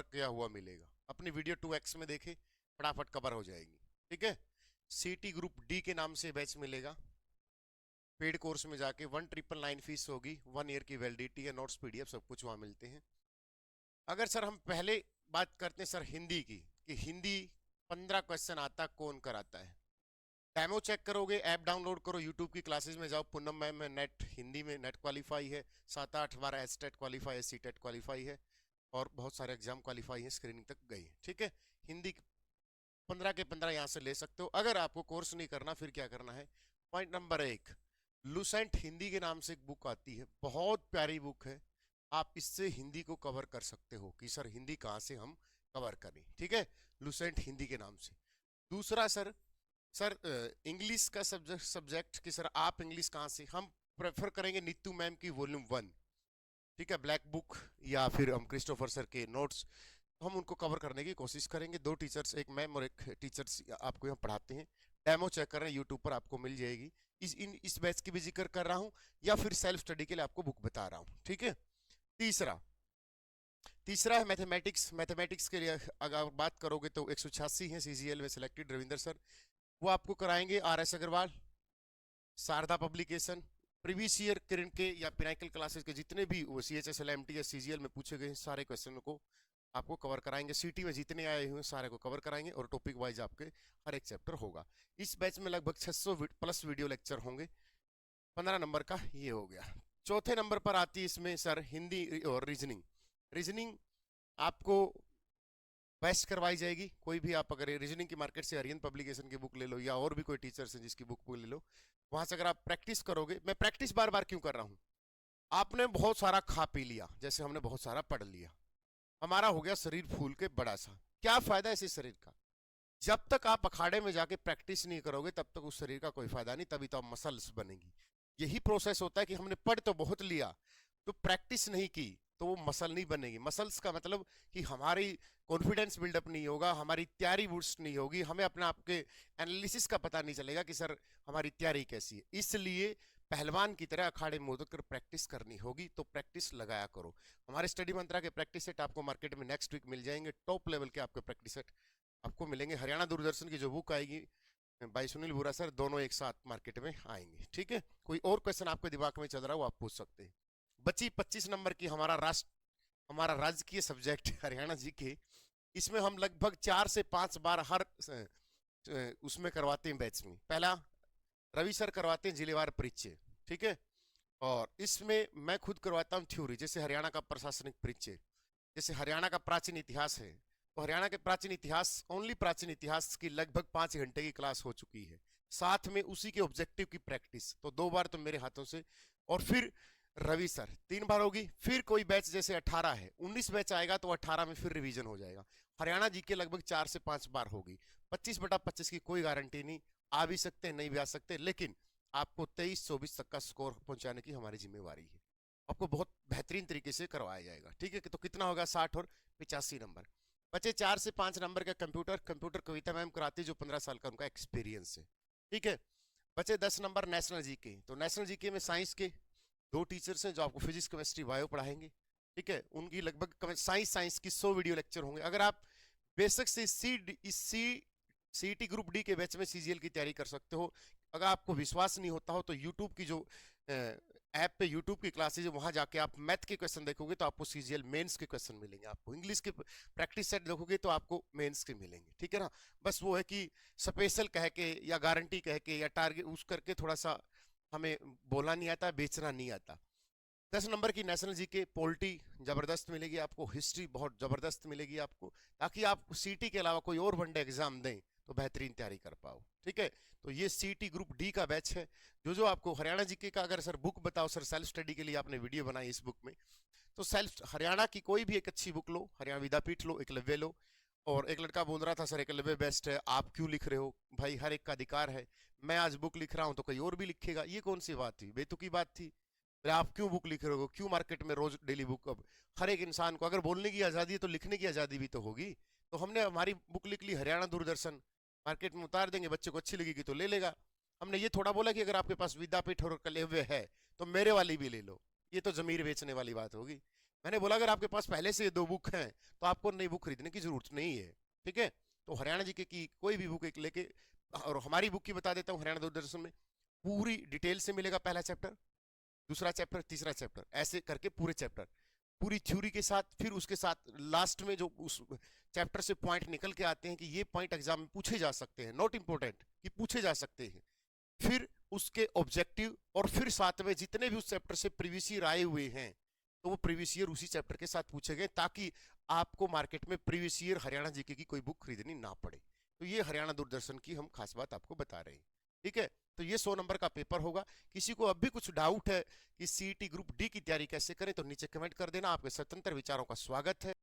किया हुआ मिलेगा। अपनी वीडियो 2x में देखे, फटाफट कवर हो जाएगी। ठीक है। सीटी ग्रुप डी के नाम से बैच मिलेगा। पेड कोर्स में जाके 1999 फीस होगी, 1 ईयर की वैलिडिटी है, नोट्स पीडीएफ सब कुछ वहां मिलते हैं। अगर सर हम पहले बात करते हैं सर हिंदी की, कि हिंदी 15 क्वेश्चन आता कौन कराता है। डेमो चेक करोगे, ऐप डाउनलोड करो, यूट्यूब की क्लासेस में जाओ, पूनम मैम में नेट हिंदी में नेट क्वालिफाई है, 7-8 बार एसटेट क्वालिफाई है, सीटेट क्वालिफाई है, और बहुत सारे एग्जाम क्वालिफाई है, स्क्रीनिंग तक गई है। ठीक है। हिंदी 15 के 15 यहाँ से ले सकते हो। अगर आपको कोर्स नहीं करना फिर क्या करना है। पॉइंट नंबर 1, लुसेंट हिंदी के नाम से एक बुक आती है, बहुत प्यारी बुक है। आप इससे हिंदी को कवर कर सकते हो कि सर हिंदी कहाँ से हम कवर करें। ठीक है। लुसेंट हिंदी के नाम से। दूसरा सर इंग्लिश का सब्जेक्ट कि सर आप इंग्लिश कहाँ से, हम प्रेफर करेंगे नीतू मैम की वॉल्यूम 1। ठीक है, ब्लैक बुक, या फिर हम क्रिस्टोफर सर के नोट्स, हम उनको कवर करने की कोशिश करेंगे। 2 टीचर्स, एक मैम और एक टीचर्स आपको यहाँ पढ़ाते हैं। डेमो चेक कर रहे हैं, यूट्यूब पर आपको मिल जाएगी। इस बैच की भी जिक्र कर रहा हूँ, या फिर सेल्फ स्टडी के लिए आपको बुक बता रहा हूँ। ठीक है। तीसरा है मैथमेटिक्स। मैथमेटिक्स के लिए अगर बात करोगे तो 186 है सीजीएल में सिलेक्टेड, रविंदर सर, वो आपको कराएंगे। RS Agarwal, Sharda publication, previous year Kiran के या पिनाकल क्लासेस के जितने भी CHSL MTS CGL में पूछे गए सारे क्वेश्चन को आपको कवर कराएंगे। सिटी में जितने आए हुए सारे को कवर कराएंगे, और टॉपिक वाइज आपके हर एक चैप्टर होगा। इस बैच में लगभग 600 प्लस वीडियो लेक्चर होंगे। 15 नंबर का ये हो गया। चौथे नंबर पर आती है इसमें सर हिंदी और रीजनिंग। रीजनिंग आपको बेस्ट करवाई जाएगी। कोई भी आप अगर रीजनिंग की मार्केट से आर्यन पब्लिकेशन की बुक ले लो, या और भी कोई टीचर्स हैं जिसकी बुक ले लो, वहां से अगर आप प्रैक्टिस करोगे। मैं प्रैक्टिस बार बार क्यों कर रहा हूं, आपने बहुत सारा खा पी लिया, जैसे हमने बहुत सारा पढ़ लिया, हमारा हो गया शरीर फूल के बड़ा सा। क्या फायदा है इसी शरीर का, जब तक आप अखाड़े में जाके प्रैक्टिस नहीं करोगे तब तक उस शरीर का कोई फायदा नहीं, तभी तो आप मसल्स बनेंगी। यही प्रोसेस होता है कि हमने पढ़ तो बहुत लिया, तो प्रैक्टिस नहीं की, तो वो मसल नहीं बनेगी। मसल्स का मतलब कि हमारी कॉन्फिडेंस बिल्डअप नहीं होगा, हमारी तैयारी बूस्ट नहीं होगी, हमें अपने आप के एनालिसिस का पता नहीं चलेगा कि सर हमारी तैयारी कैसी है। इसलिए पहलवान की तरह अखाड़े में उतर कर प्रैक्टिस करनी होगी, तो प्रैक्टिस लगाया करो। हमारे स्टडी मंत्रा के प्रैक्टिस सेट आपको मार्केट में नेक्स्ट वीक मिल जाएंगे। टॉप लेवल के आपके प्रैक्टिस सेट आपको मिलेंगे। हरियाणा दूरदर्शन की जो बुक आएगी भाई सुनील बुरा सर, दोनों एक साथ मार्केट में आएंगे। ठीक है। कोई और क्वेश्चन आपके दिमाग में चल रहा हो आप पूछ सकते हैं। बची 25 नंबर की हमारा राजकीय सब्जेक्ट हरियाणा जी के। इसमें हम लगभग 4 से 5 बार हर उसमें करवाते हैं बैच में। पहला रवि सर करवाते हैं जिलेवार परिचय। ठीक है। और इसमें मैं खुद करवाता हूँ थ्योरी, जैसे हरियाणा का प्रशासनिक परिचय, जैसे हरियाणा का प्राचीन इतिहास है, तो हरियाणा के प्राचीन इतिहास, ओनली प्राचीन इतिहास की लगभग 5 घंटे की क्लास हो चुकी है, साथ में उसी के ऑब्जेक्टिव की प्रैक्टिस। तो 2 बार तो मेरे हाथों से, और फिर रवि सर 3 बार होगी। फिर कोई बैच जैसे 18 है, 19 बैच आएगा तो 18 में फिर रिवीजन हो जाएगा। हरियाणा जी के लगभग 4 से 5 बार होगी। 25/25 की कोई गारंटी नहीं, आ भी सकते हैं नहीं भी आ सकते, लेकिन आपको 23-24 तक का स्कोर पहुंचाने की हमारी जिम्मेवारी है। आपको बहुत बेहतरीन तरीके से करवाया जाएगा। ठीक है। तो कितना होगा, 60 और 85 नंबर। बचे 4 से 5 नंबर का कंप्यूटर कविता मैम कराती, जो 15 साल का उनका एक्सपीरियंस है। ठीक है। बचे 10 नंबर नेशनल जीके। तो नेशनल जीके में साइंस के 2 टीचर्स हैं जो आपको फिजिक्स केमिस्ट्री बायो पढ़ाएंगे। ठीक है। उनकी लगभग साइंस की 100 वीडियो लेक्चर होंगे। अगर आप बेसिक से सीटी ग्रुप डी के बैच में सीजीएल की तैयारी कर सकते हो। अगर आपको विश्वास नहीं होता हो तो यूट्यूब की जो ऐप पे यूट्यूब की क्लासेज है, वहां जाके आप मैथ के क्वेश्चन देखोगे तो आपको सीजीएल मेंस के क्वेश्चन मिलेंगे। आपको इंग्लिश के प्रैक्टिस सेट देखोगे तो आपको मेंस के मिलेंगे। ठीक है ना। बस वो है कि स्पेशल कह के या गारंटी कह के या टारगेट उस करके थोड़ा सा हमें बोलना नहीं आता, बेचना नहीं आता। 10 नंबर की नेशनल जीके पॉलिटी जबरदस्त मिलेगी आपको, हिस्ट्री बहुत जबरदस्त मिलेगी आपको, ताकि आप सीटी के अलावा कोई और वनडे एग्जाम दें तो बेहतरीन तैयारी कर पाओ। ठीक है। तो ये सीटी ग्रुप डी का बैच है। जो आपको हरियाणा जीके का, अगर सर बुक बताओ सर, सेल्फ स्टडी के लिए आपने वीडियो बनाई इस बुक में, तो सेल्फ हरियाणा की कोई भी एक अच्छी बुक लो, हरियाणा विद्यापीठ लो, एकलव्य लो। और एक लड़का बोल रहा था सर एकलव्य बेस्ट है, आप क्यों लिख रहे हो? भाई हर एक का अधिकार है, मैं आज बुक लिख रहा हूं तो कोई और भी लिखेगा, ये कौन सी बात थी, बेतुकी बात थी। आप क्यों बुक लिख रहे हो, क्यों मार्केट में रोज डेली बुक? अब हर एक इंसान को अगर बोलने की आजादी है तो लिखने की आजादी भी तो होगी। तो हमने हमारी बुक लिख ली, हरियाणा दूरदर्शन, मार्केट में उतार देंगे, बच्चे को अच्छी लगेगी तो ले लेगा। हमने ये थोड़ा बोला कि अगर आपके पास विद्यापीठ और कलेव्य है तो मेरे वाली भी ले लो, ये तो जमीर बेचने वाली बात होगी। मैंने बोला अगर आपके पास पहले से ये 2 बुक हैं तो आपको नई बुक खरीदने की जरूरत नहीं है। ठीक है, तो हरियाणा जीके की कोई भी बुक एक लेके, और हमारी बुक की बता देता हूँ, हरियाणा दूरदर्शन में पूरी डिटेल से मिलेगा। पहला चैप्टर, दूसरा चैप्टर, तीसरा चैप्टर, ऐसे करके पूरे चैप्टर पूरी थ्योरी के साथ। फिर उसके साथ लास्ट में जो उस चैप्टर से पॉइंट निकल के आते हैं कि ये पॉइंट एग्जाम में पूछे जा सकते हैं, नॉट इंपोर्टेंट कि पूछे जा सकते हैं, फिर उसके ऑब्जेक्टिव, और फिर साथ में जितने भी उस चैप्टर से प्रीवियस ईयर आए हुए हैं तो वो प्रीवियस ईयर उसी चैप्टर के साथ पूछे गए, ताकि आपको मार्केट में प्रीवियस ईयर हरियाणा जीके की कोई बुक खरीदनी ना पड़े। तो ये हरियाणा दूरदर्शन की हम खास बात आपको बता रहे हैं। ठीक है, तो ये 100 नंबर का पेपर होगा। किसी को अब भी कुछ डाउट है कि सीईटी ग्रुप डी की तैयारी कैसे करें तो नीचे कमेंट कर देना। आपके स्वतंत्र विचारों का स्वागत है।